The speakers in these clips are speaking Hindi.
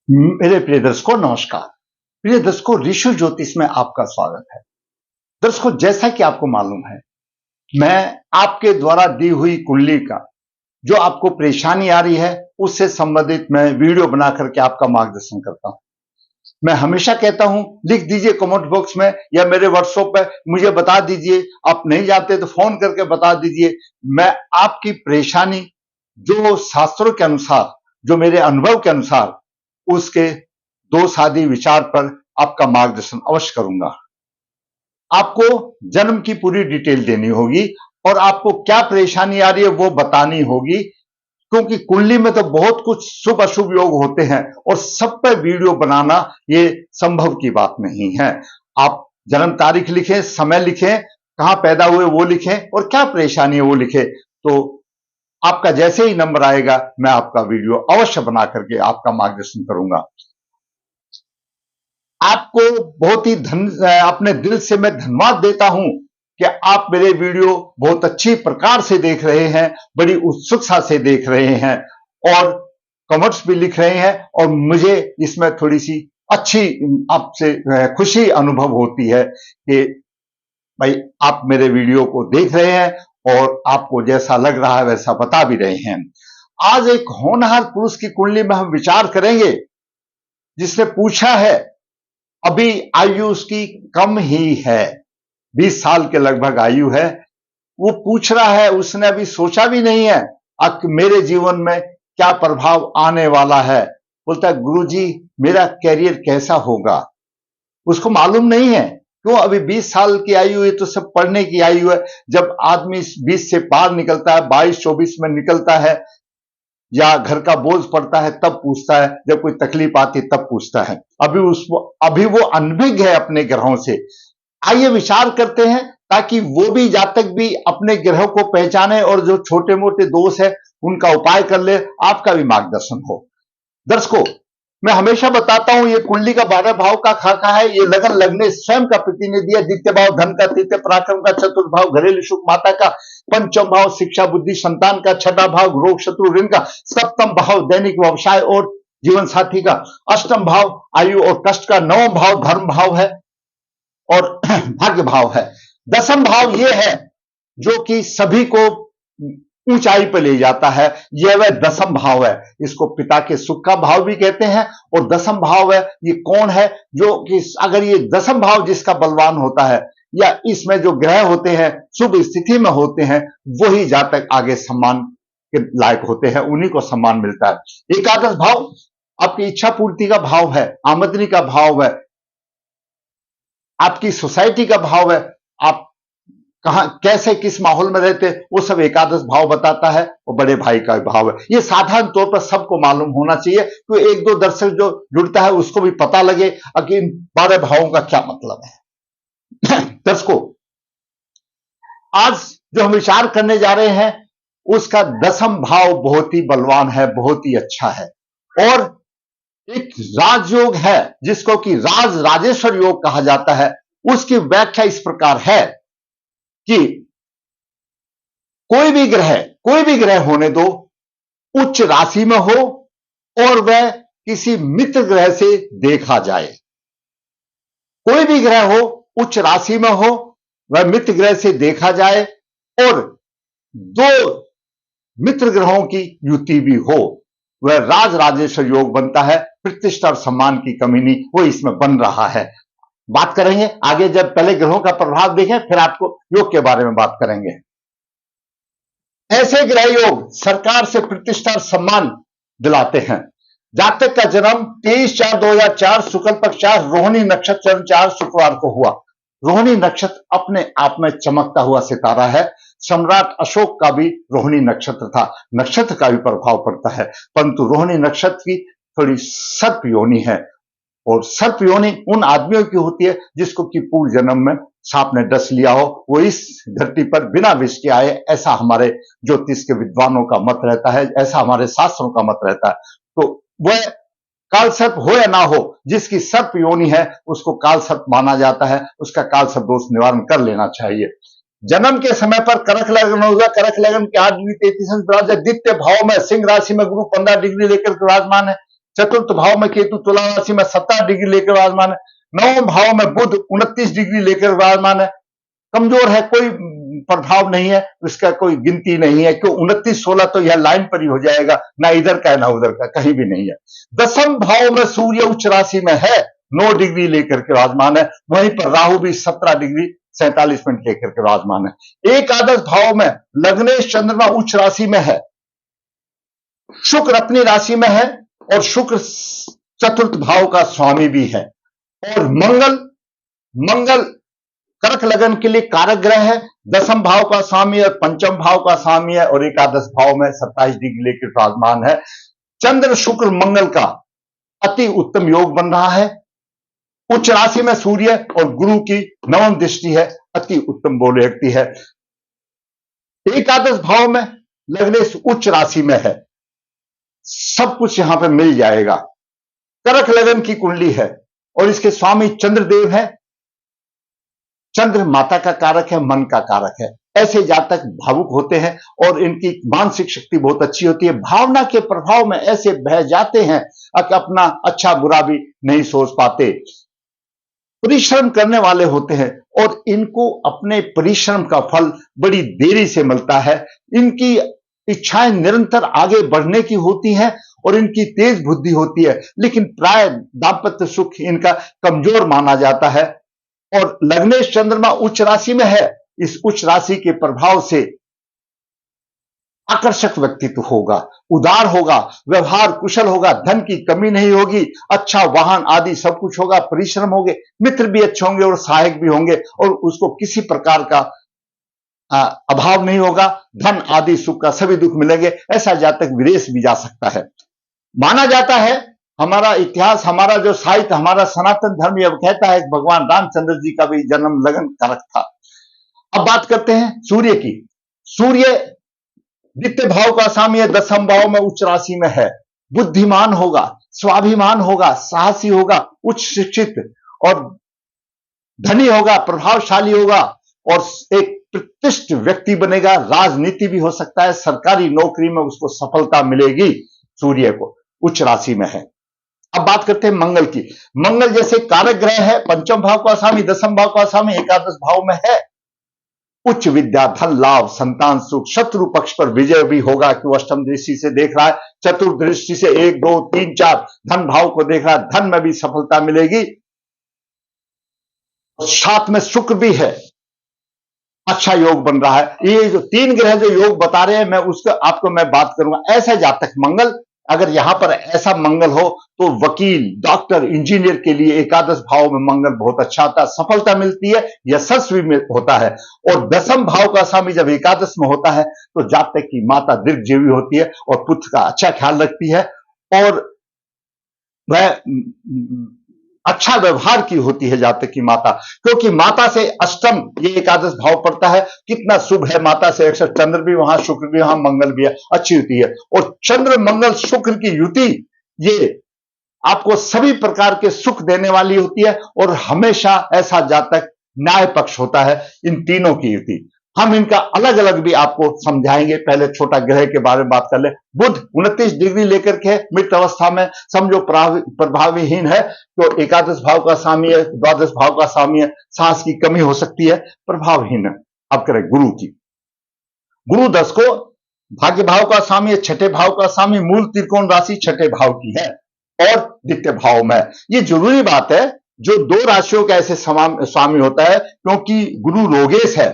मेरे प्रिय दर्शकों नमस्कार। प्रिय दर्शकों ऋषि ज्योतिष में आपका स्वागत है। दर्शकों जैसा कि आपको मालूम है, मैं आपके द्वारा दी हुई कुंडली का जो आपको परेशानी आ रही है उससे संबंधित मैं वीडियो बना करके आपका मार्गदर्शन करता हूं। मैं हमेशा कहता हूं लिख दीजिए कमेंट बॉक्स में या मेरे व्हाट्सएप पे मुझे बता दीजिए। आप नहीं जानते तो फोन करके बता दीजिए। मैं आपकी परेशानी जो शास्त्रों के अनुसार, जो मेरे अनुभव के अनुसार, उसके दो सादी विचार पर आपका मार्गदर्शन अवश्य करूंगा। आपको जन्म की पूरी डिटेल देनी होगी और आपको क्या परेशानी आ रही है वो बतानी होगी, क्योंकि कुंडली में तो बहुत कुछ शुभ अशुभ योग होते हैं और सब पर वीडियो बनाना ये संभव की बात नहीं है। आप जन्म तारीख लिखें, समय लिखें, कहां पैदा हुए वो लिखें और क्या परेशानी है वो लिखें, तो आपका जैसे ही नंबर आएगा मैं आपका वीडियो अवश्य बना करके आपका मार्गदर्शन करूंगा। आपको बहुत ही अपने दिल से मैं धन्यवाद देता हूं कि आप मेरे वीडियो बहुत अच्छी प्रकार से देख रहे हैं, बड़ी उत्सुकता से देख रहे हैं और कमेंट्स भी लिख रहे हैं और मुझे इसमें थोड़ी सी अच्छी आपसे खुशी अनुभव होती है कि भाई आप मेरे वीडियो को देख रहे हैं और आपको जैसा लग रहा है वैसा बता भी रहे हैं। आज एक होनहार पुरुष की कुंडली में हम विचार करेंगे जिसने पूछा है, अभी आयु उसकी कम ही है, 20 साल के लगभग आयु है। वो पूछ रहा है, उसने अभी सोचा भी नहीं है अब मेरे जीवन में क्या प्रभाव आने वाला है। बोलता है गुरुजी मेरा कैरियर कैसा होगा। उसको मालूम नहीं है क्यों, अभी 20 साल की आयु है तो सब पढ़ने की आयु है। जब आदमी 20 से पार निकलता है, 22-24 में निकलता है या घर का बोझ पड़ता है तब पूछता है, जब कोई तकलीफ आती तब पूछता है। अभी वो अनभिज्ञ है अपने ग्रहों से। आइए विचार करते हैं ताकि वो भी जातक भी अपने ग्रहों को पहचाने और जो छोटे मोटे दोष है उनका उपाय कर ले, आपका भी मार्गदर्शन हो। दर्शकों मैं हमेशा बताता हूं ये कुंडली का 12 भाव का खाका है। ये लगन लगने स्वयं का प्रतिनिधि है। द्वितीय भाव धन का, तृतीय पराक्रम का, चतुर्थ भाव घरेलू सुख माता का, पंचम भाव शिक्षा बुद्धि संतान का, छठा भाव रोग शत्रु ऋण का, सप्तम भाव दैनिक व्यवसाय और जीवन साथी का, अष्टम भाव आयु और कष्ट का, नवम भाव धर्म भाव है और भाग्य भाव है। दसम भाव ये है जो कि सभी को ऊंचाई पर ले जाता है, यह वह दसम भाव है। इसको पिता के सुख का भाव भी कहते हैं और दसम भाव है। ये कौन है जो कि अगर ये दसम भाव जिसका बलवान होता है या इसमें जो ग्रह होते हैं शुभ स्थिति में होते हैं, वही जातक आगे सम्मान के लायक होते हैं, उन्हीं को सम्मान मिलता है। एकादश भाव आपकी इच्छा पूर्ति का भाव है, आमदनी का भाव है, आपकी सोसाइटी का भाव है, आप कहां कैसे किस माहौल में रहते वो सब एकादश भाव बताता है और बड़े भाई का भाव है। ये साधारण तौर पर सबको मालूम होना चाहिए, तो एक दो दर्शक जो जुड़ता है उसको भी पता लगे कि इन 12 भावों का क्या मतलब है। दर्शकों आज जो हम विचार करने जा रहे हैं उसका दसम भाव बहुत ही बलवान है, बहुत ही अच्छा है और एक राजयोग है जिसको कि राज राजेश्वर योग कहा जाता है। उसकी व्याख्या इस प्रकार है कि कोई भी ग्रह होने दो, उच्च राशि में हो और वह किसी मित्र ग्रह से देखा जाए। कोई भी ग्रह हो, उच्च राशि में हो, वह मित्र ग्रह से देखा जाए और दो मित्र ग्रहों की युति भी हो, वह राज राजेश्वर योग बनता है। प्रतिष्ठा और सम्मान की कमी नहीं, वो इसमें बन रहा है। बात करेंगे आगे, जब पहले ग्रहों का प्रभाव देखें फिर आपको योग के बारे में बात करेंगे। ऐसे ग्रह योग सरकार से प्रतिष्ठा और सम्मान दिलाते हैं। जातक का जन्म 23/4/2004 शुक्ल पक्ष 4 रोहिणी नक्षत्र 4 शुक्रवार को हुआ। रोहिणी नक्षत्र अपने आप में चमकता हुआ सितारा है। सम्राट अशोक का भी रोहिणी नक्षत्र था। नक्षत्र का भी प्रभाव पड़ता है, परंतु रोहिणी नक्षत्र की थोड़ी सर्प योनि है और सर्प योनि उन आदमियों की होती है जिसको कि पूर्व जन्म में सांप ने डस लिया हो, वो इस धरती पर बिना विष के आए, ऐसा हमारे ज्योतिष के विद्वानों का मत रहता है, ऐसा हमारे शास्त्रों का मत रहता है। तो वह काल सर्प हो या ना हो, जिसकी सर्प योनि है उसको काल सर्प माना जाता है, उसका काल सर्प दोष निवारण कर लेना चाहिए। जन्म के समय पर करक लगन होगा। करक लगन के 8 डिग्री 33 द्वितीय भाव में सिंह राशि में गुरु 15 डिग्री लेकर विराजमान है। चतुर्थ भाव में केतु तुला राशि में 17 डिग्री लेकर विराजमान है। नवम भाव में बुध 29 डिग्री लेकर विराजमान है। कमजोर है, कोई प्रभाव नहीं है, इसका कोई गिनती नहीं है, क्यों 29-16 तो यह लाइन पर ही हो जाएगा, ना इधर का ना उधर का, कहीं भी नहीं है। दसम भाव में सूर्य उच्च राशि में है, 9 डिग्री लेकर के विराजमान है। वहीं पर राहु भी 17 डिग्री 47 मिनट लेकर के विराजमान है। एकादश भाव में लग्नेश चंद्रमा उच्च राशि में है, शुक्र अपनी राशि में है और शुक्र चतुर्थ भाव का स्वामी भी है। और मंगल कर्क लगन के लिए कारक ग्रह है, दसम भाव का स्वामी और पंचम भाव का स्वामी है और एकादश भाव में 27 डिग्री लेकर विराजमान है। चंद्र शुक्र मंगल का अति उत्तम योग बन रहा है। उच्च राशि में सूर्य और गुरु की नवम दृष्टि है, अति उत्तम बोले व्यक्ति है। एकादश भाव में लग्नेश उच्च राशि में है, सब कुछ यहां पे मिल जाएगा। कर्क लगन की कुंडली है और इसके स्वामी चंद्रदेव है। चंद्र माता का कारक है, मन का कारक है। ऐसे जातक भावुक होते हैं और इनकी मानसिक शक्ति बहुत अच्छी होती है। भावना के प्रभाव में ऐसे बह जाते हैं कि अपना अच्छा बुरा भी नहीं सोच पाते। परिश्रम करने वाले होते हैं और इनको अपने परिश्रम का फल बड़ी देरी से मिलता है। इनकी इच्छाएं निरंतर आगे बढ़ने की होती हैं और इनकी तेज बुद्धि होती है, लेकिन प्राय दाम्पत्य सुख इनका कमजोर माना जाता है। और लग्नेश चंद्रमा उच्च राशि में है, इस उच्च राशि के प्रभाव से आकर्षक व्यक्तित्व होगा, उदार होगा, व्यवहार कुशल होगा, धन की कमी नहीं होगी, अच्छा वाहन आदि सब कुछ होगा, परिश्रम होंगे, मित्र भी अच्छे होंगे और सहायक भी होंगे और उसको किसी प्रकार का अभाव नहीं होगा। धन आदि सुख का सभी दुख मिलेंगे। ऐसा जातक विदेश भी जा सकता है। माना जाता है, हमारा इतिहास, हमारा जो साहित्य, हमारा सनातन धर्म यह कहता है कि भगवान रामचंद्र जी का भी जन्म लगन कारक था। अब बात करते हैं सूर्य की। सूर्य द्वितीय भाव का स्वामी है, दसम भाव में उच्च राशि में है। बुद्धिमान होगा, स्वाभिमान होगा, साहसी होगा, उच्च शिक्षित और धनी होगा, प्रभावशाली होगा और एक प्रतिष्ठित व्यक्ति बनेगा। राजनीति भी हो सकता है, सरकारी नौकरी में उसको सफलता मिलेगी। सूर्य को उच्च राशि में है। अब बात करते हैं मंगल की। मंगल जैसे कारक ग्रह है, पंचम भाव का स्वामी, दसम भाव का स्वामी, एकादश भाव में है। उच्च विद्या, धन लाभ, संतान सुख, शत्रु पक्ष पर विजय भी होगा कि अष्टम दृष्टि से देख रहा है, चतुर्थ दृष्टि से 1, 2, 3, 4 धन भाव को देख रहा है, धन में भी सफलता मिलेगी। साथ में शुक्र भी है, अच्छा योग बन रहा है। ये जो 3 ग्रह जो योग बता रहे हैं, मैं उसका आपको मैं बात करूंगा। ऐसा जातक मंगल, अगर यहां पर ऐसा मंगल हो तो वकील, डॉक्टर, इंजीनियर के लिए एकादश भाव में मंगल बहुत अच्छा होता है, सफलता मिलती है, यशस्वी होता है। और दसम भाव का स्वामी जब एकादश में होता है तो जातक की माता दीर्घजीवी होती है और पुत्र का अच्छा ख्याल रखती है और वह अच्छा व्यवहार की होती है जातक की माता, क्योंकि माता से अष्टम ये एकादश भाव पड़ता है। कितना शुभ है, माता से अक्सर चंद्र भी वहां, शुक्र भी वहां, मंगल भी है, अच्छी होती है। और चंद्र मंगल शुक्र की युति ये आपको सभी प्रकार के सुख देने वाली होती है और हमेशा ऐसा जातक न्याय पक्ष होता है इन तीनों की युति। हम इनका अलग अलग भी आपको समझाएंगे। पहले छोटा ग्रह के बारे में बात कर ले। बुध 29 डिग्री लेकर के मृत अवस्था में समझो प्रभावीहीन है, तो एकादश भाव का स्वामी है, द्वादश भाव का स्वामी है, सांस की कमी हो सकती है, प्रभावहीन है। अब करें गुरु की। गुरु 10 को भाग्य भाव का स्वामी है, छठे भाव का स्वामी, मूल त्रिकोण राशि छठे भाव की है और द्वितीय भाव में। ये जरूरी बात है, जो 2 राशियों का ऐसे स्वामी होता है, क्योंकि गुरु रोगेश है,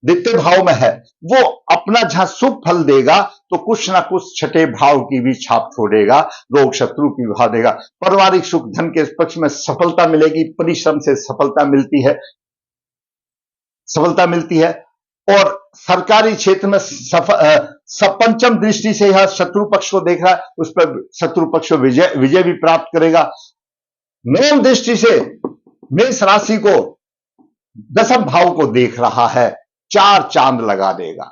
द्वितीय भाव में है, वो अपना जहां शुभ फल देगा तो कुछ ना कुछ छठे भाव की भी छाप छोड़ेगा, रोग शत्रु की विभा देगा। पारिवारिक सुख, धन के पक्ष में सफलता मिलेगी, परिश्रम से सफलता मिलती है और सरकारी क्षेत्र में पंचम दृष्टि से यह शत्रु पक्ष को देख रहा है, उस पर शत्रु पक्ष विजय भी प्राप्त करेगा। नवम दृष्टि से मेष राशि को दसम भाव को देख रहा है, 4 चांद लगा देगा,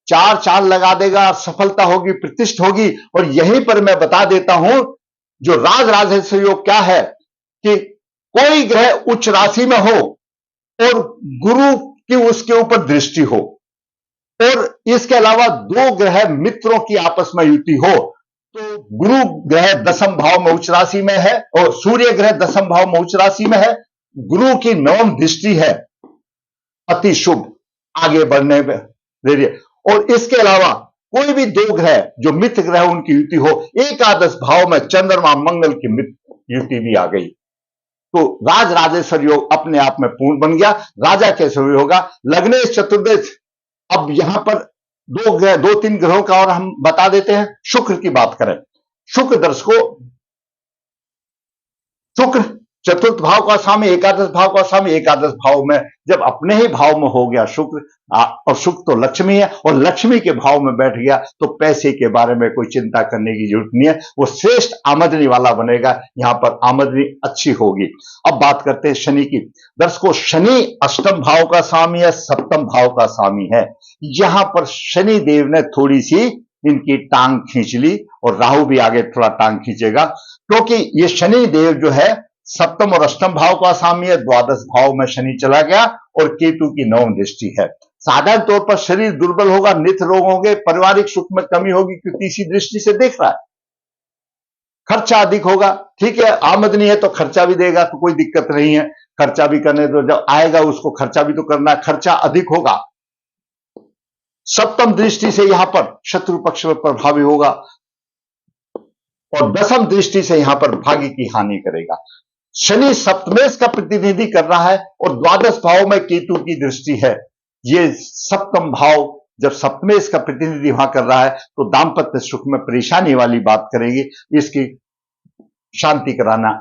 4 चांद लगा देगा, सफलता होगी, प्रतिष्ठा होगी। और यहीं पर मैं बता देता हूं जो राजराजेश्वर योग क्या है कि कोई ग्रह उच्च राशि में हो और गुरु की उसके ऊपर दृष्टि हो और इसके अलावा 2 ग्रह मित्रों की आपस में युति हो तो गुरु ग्रह दसम भाव में उच्च राशि में है और सूर्य ग्रह दसम भाव में उच्च राशि में है। गुरु की नवम दृष्टि है, अति शुभ, आगे बढ़ने में दे रही है। और इसके अलावा कोई भी दो ग्रह जो मित्र ग्रह उनकी युति हो, एकादश भाव में चंद्रमा मंगल की मित्र युति भी आ गई, तो राज राजेश्वर योग अपने आप में पूर्ण बन गया। राजा कैसे होगा? लग्नेश चतुर्दश। अब यहां पर दो तीन ग्रहों का और हम बता देते हैं। शुक्र की बात करें, शुक्र दर्शकों, शुक्र चतुर्थ भाव का स्वामी, एकादश भाव का स्वामी, एकादश भाव में जब अपने ही भाव में हो गया शुक्र, और शुक्र तो लक्ष्मी है और लक्ष्मी के भाव में बैठ गया, तो पैसे के बारे में कोई चिंता करने की जरूरत नहीं है, वो श्रेष्ठ आमदनी वाला बनेगा। यहां पर आमदनी अच्छी होगी। अब बात करते हैं शनि की। दर्शकों, शनि अष्टम भाव का स्वामी है, सप्तम भाव का स्वामी है। यहां पर शनि देव ने थोड़ी सी इनकी टांग खींच ली और राहु भी आगे थोड़ा टांग खींचेगा, क्योंकि ये शनि देव जो है सप्तम और अष्टम भाव का स्वामी है, द्वादश भाव में शनि चला गया और केतु की नवम दृष्टि है। साधारण तौर पर शरीर दुर्बल होगा, नित्य रोग होंगे, पारिवारिक सुख में कमी होगी, क्योंकि तीसरी दृष्टि से देख रहा है। खर्चा अधिक होगा, ठीक है, आमदनी है तो खर्चा भी देगा, तो कोई दिक्कत नहीं है, खर्चा भी करने दो, जब आएगा उसको खर्चा भी तो करना है, खर्चा अधिक होगा। सप्तम दृष्टि से यहां पर शत्रु पक्ष में प्रभावी होगा और दसम दृष्टि से यहां पर भाग्य की हानि करेगा। शनि सप्तमेश का प्रतिनिधि कर रहा है और द्वादश भाव में केतु की दृष्टि है। ये सप्तम भाव जब सप्तमेश का प्रतिनिधि वहां कर रहा है तो दाम्पत्य सुख में परेशानी वाली बात करेगी, इसकी शांति कराना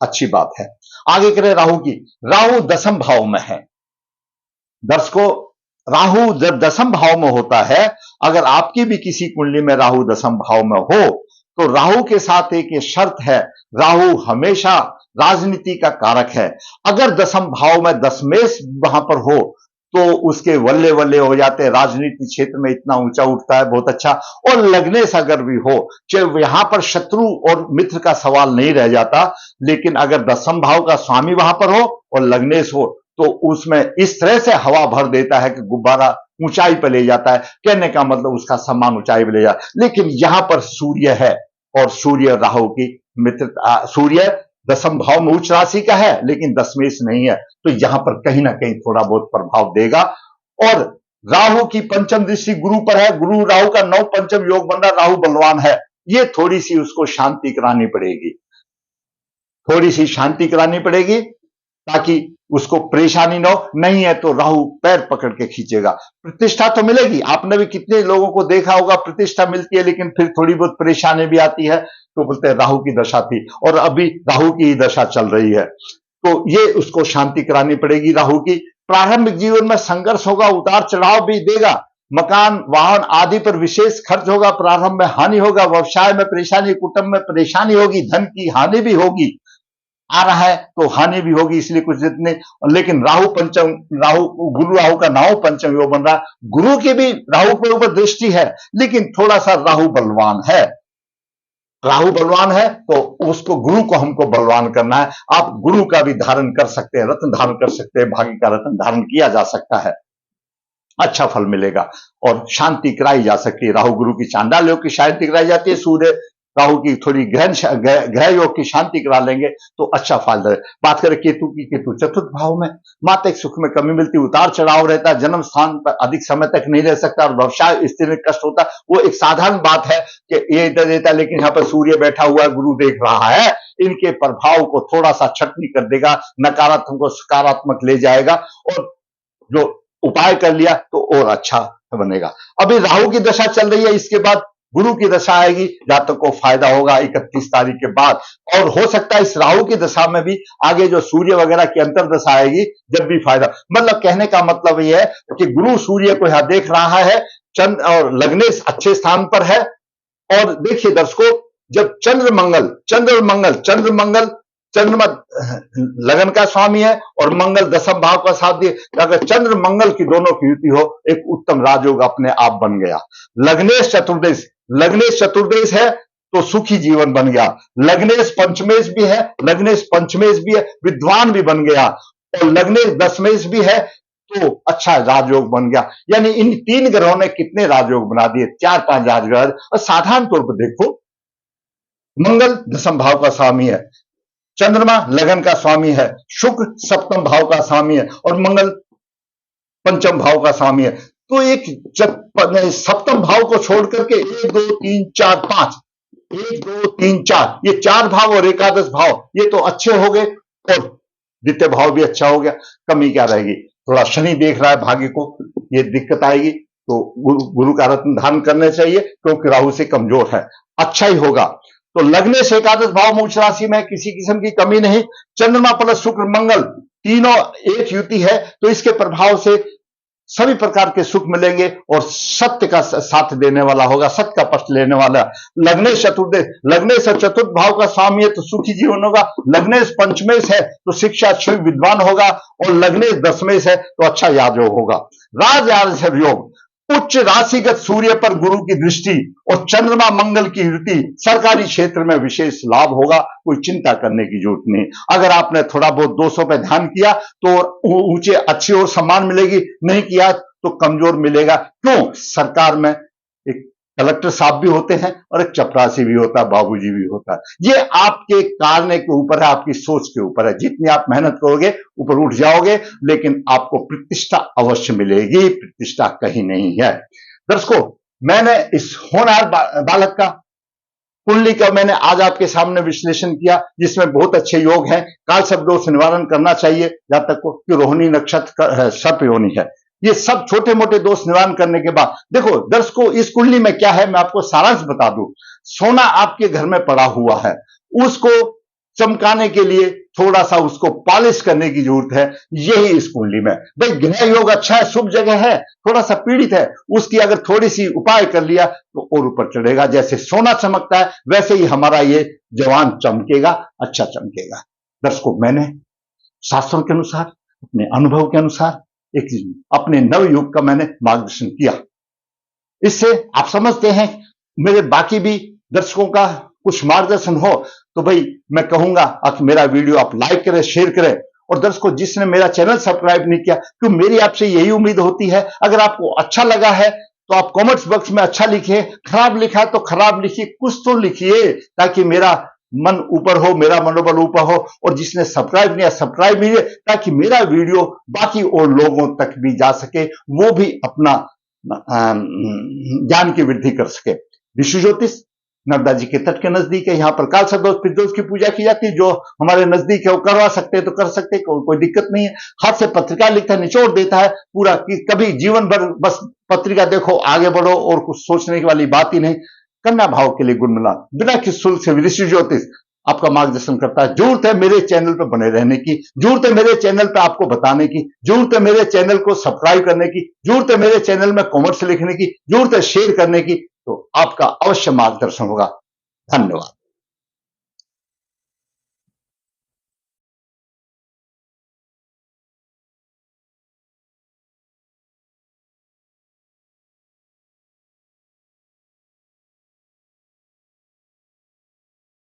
अच्छी बात है। आगे करें राहु की। राहु दसम भाव में है। दर्शकों, राहु जब दसम भाव में होता है, अगर आपकी भी किसी कुंडली में राहु दसम भाव में हो तो राहु के साथ एक ये शर्त है, राहु हमेशा राजनीति का कारक है। अगर दसम भाव में दशमेश वहां पर हो तो उसके वल्ले वल्ले हो जाते हैं, राजनीति क्षेत्र में इतना ऊंचा उठता है, बहुत अच्छा। और लग्नेश अगर भी हो, चाहे यहां पर शत्रु और मित्र का सवाल नहीं रह जाता, लेकिन अगर दसम भाव का स्वामी वहां पर हो और लग्नेश हो तो उसमें इस तरह से हवा भर देता है कि गुब्बारा ऊंचाई पर ले जाता है। कहने का मतलब उसका सम्मान ऊंचाई पर ले जाता है। लेकिन यहां पर सूर्य है और सूर्य राहु की मित्रता, सूर्य दसम भाव में उच्च राशि का है लेकिन दशमेश नहीं है, तो यहां पर कहीं ना कहीं थोड़ा बहुत प्रभाव देगा। और राहु की पंचम दृष्टि गुरु पर है, गुरु राहु का नौ पंचम योग बन रहा, राहु बलवान है, ये थोड़ी सी उसको शांति करानी पड़ेगी, थोड़ी सी शांति करानी पड़ेगी ताकि उसको परेशानी ना हो। नहीं है तो राहु पैर पकड़ के खींचेगा। प्रतिष्ठा तो मिलेगी, आपने भी कितने लोगों को देखा होगा, प्रतिष्ठा मिलती है लेकिन फिर थोड़ी बहुत परेशानी भी आती है, तो बोलते हैं राहु की दशा थी और अभी राहु की ही दशा चल रही है, तो ये उसको शांति करानी पड़ेगी राहु की। प्रारंभिक जीवन में संघर्ष होगा, उतार चढ़ाव भी देगा, मकान वाहन आदि पर विशेष खर्च होगा, प्रारंभ में हानि होगा, व्यवसाय में परेशानी, कुटुंब में परेशानी होगी, धन की हानि भी होगी, आ रहा है तो हानि भी होगी, इसलिए कुछ जितने। लेकिन राहु पंचम, गुरु राहु का नाव पंचम योग बन रहा, गुरु की भी राहु के ऊपर दृष्टि है, लेकिन थोड़ा सा राहु बलवान है, राहु बलवान है तो उसको, गुरु को हमको बलवान करना है। आप गुरु का भी धारण कर सकते हैं, रत्न धारण कर सकते हैं, भाग्य का रत्न धारण किया जा सकता है, अच्छा फल मिलेगा और शांति कराई जा सकती है। राहु गुरु की चांडाल योग की शांति कराई जाती है, सूर्य राहु की थोड़ी ग्रह योग की शांति करा लेंगे तो अच्छा फायदा है। बात करें केतु की, केतु चतुर्थ भाव में, मानसिक सुख में कमी मिलती, उतार चढ़ाव रहता है, जन्म स्थान पर अधिक समय तक नहीं रह सकता और व्यवसाय स्थिति में कष्ट होता है। वो एक साधारण बात है कि ये इधर देता है, लेकिन यहाँ पर सूर्य बैठा हुआ है, गुरु देख रहा है, इनके प्रभाव को थोड़ा सा छटनी कर देगा, नकारात्मक को सकारात्मक ले जाएगा और जो उपाय कर लिया तो और अच्छा बनेगा। अभी राहु की दशा चल रही है, इसके बाद गुरु की दशा आएगी, जातक को फायदा होगा 31 तारीख के बाद। और हो सकता है इस राहु की दशा में भी आगे जो सूर्य वगैरह की अंतर दशा आएगी जब भी फायदा। मतलब कहने का मतलब यह है कि गुरु सूर्य को यहां देख रहा है, चंद्र और लग्नेश अच्छे स्थान पर है। और देखिए दर्शकों, जब चंद्रमा लगन का स्वामी है और मंगल दसम भाव का साथ दिए, अगर चंद्र मंगल की दोनों की युति हो, एक उत्तम राजयोग अपने आप बन गया। लग्नेश चतुर्देश है तो सुखी जीवन बन गया। लग्नेश पंचमेश भी है, विद्वान भी बन गया, और लग्नेश दशमेश भी है तो अच्छा राजयोग बन गया। यानी इन तीन ग्रहों ने कितने राजयोग बना दिए, 4-5 राजयोग। और साधारण तौर पर देखो, मंगल दशम भाव का स्वामी है, चंद्रमा लगन का स्वामी है, शुक्र सप्तम भाव का स्वामी है और मंगल पंचम भाव का स्वामी है। तो एक सप्तम भाव को छोड़ करके 1 2 3 4 5, 1 2 3 4, ये 4 भाव और एकादश भाव ये तो अच्छे हो गए और द्वितीय भाव भी अच्छा हो गया। कमी क्या रहेगी? थोड़ा शनि देख रहा है भाग्य को, ये दिक्कत आएगी। तो गुरु का रत्न धारण करने चाहिए क्योंकि राहु से कमजोर है, अच्छा ही होगा। तो लग्न से एकादश भाव मूष राशि में किसी किस्म की कमी नहीं। चंद्रमा प्लस शुक्र मंगल तीनों एक युति है, तो इसके प्रभाव से सभी प्रकार के सुख मिलेंगे और सत्य का साथ देने वाला होगा, सत्य का पक्ष लेने वाला। लग्ने से चतुर्थ भाव का स्वामी है तो सुखी जीवन होगा। लग्नेश पंचमेश है तो शिक्षा अच्छी विद्वान होगा और लग्नेश दशमेश है तो अच्छा याजयोग होगा। राज योग, उच्च राशिगत सूर्य पर गुरु की दृष्टि और चंद्रमा मंगल की युति, सरकारी क्षेत्र में विशेष लाभ होगा, कोई चिंता करने की जरूरत नहीं। अगर आपने थोड़ा बहुत 200 पे ध्यान किया तो ऊंचे अच्छी और सम्मान मिलेगी, नहीं किया तो कमजोर मिलेगा। क्यों? सरकार में एक कलेक्टर साहब भी होते हैं और एक चपरासी भी होता है, बाबूजी भी होता है। ये आपके कार्य के ऊपर है, आपकी सोच के ऊपर है। जितनी आप मेहनत करोगे ऊपर उठ जाओगे, लेकिन आपको प्रतिष्ठा अवश्य मिलेगी, प्रतिष्ठा कहीं नहीं है। दर्शकों, मैंने इस होनहार बालक का कुंडली का मैंने आज आपके सामने विश्लेषण किया, जिसमें बहुत अच्छे योग हैं। काल सर्प दोष निवारण करना चाहिए जब तक कि रोहिणी नक्षत्र सर्प योनि है। ये सब छोटे मोटे दोष निवारण करने के बाद देखो दर्शकों, इस कुंडली में क्या है मैं आपको सारांश बता दूं। सोना आपके घर में पड़ा हुआ है, उसको चमकाने के लिए थोड़ा सा उसको पॉलिश करने की जरूरत है, यही इस कुंडली में। भाई ग्रह योग अच्छा है, शुभ जगह है, थोड़ा सा पीड़ित है, उसकी अगर थोड़ी सी उपाय कर लिया तो और ऊपर चढ़ेगा। जैसे सोना चमकता है वैसे ही हमारा ये जवान चमकेगा, अच्छा चमकेगा। दर्शकों, मैंने शास्त्रों के अनुसार, अपने अनुभव के अनुसार एक अपने नव युग का मैंने मार्गदर्शन किया। इससे आप समझते हैं मेरे बाकी भी दर्शकों का कुछ मार्गदर्शन हो तो भाई मैं कहूंगा कि मेरा वीडियो आप लाइक करें, शेयर करें। और दर्शकों, जिसने मेरा चैनल सब्सक्राइब नहीं किया, क्योंकि मेरी आपसे यही उम्मीद होती है, अगर आपको अच्छा लगा है तो आप कमेंट्स बॉक्स में अच्छा लिखिए, खराब लिखा है तो खराब लिखिए, कुछ तो लिखिए ताकि मेरा मन ऊपर हो, मेरा मनोबल ऊपर हो। और जिसने सब्सक्राइब नहीं, सब्सक्राइब कीजिए ताकि मेरा वीडियो बाकी और लोगों तक भी जा सके, वो भी अपना ज्ञान की वृद्धि कर सके। ऋषि ज्योतिष नर्मदा जी के तट के नजदीक है, यहाँ पर काल सर्प दोष की पूजा की जाती है। जो हमारे नजदीक है वो करवा सकते हैं तो कर सकते हैं, कोई दिक्कत नहीं है। हाथ से पत्रिका लिखता है, निचोड़ देता है पूरा, कि कभी जीवन भर बस पत्रिका देखो, आगे बढ़ो और कुछ सोचने वाली बात ही नहीं। कन्या भाव के लिए गुणमिला बिना किसी शुल्क से ऋषि ज्योतिष आपका मार्गदर्शन करता है। जरूरत है मेरे चैनल पर बने रहने की, जरूरत है मेरे चैनल पर आपको बताने की, जरूरत है मेरे चैनल को सब्सक्राइब करने की, जरूरत है मेरे चैनल में कमेंट्स लिखने की, जरूरत है शेयर करने की। तो आपका अवश्य मार्गदर्शन होगा। धन्यवाद।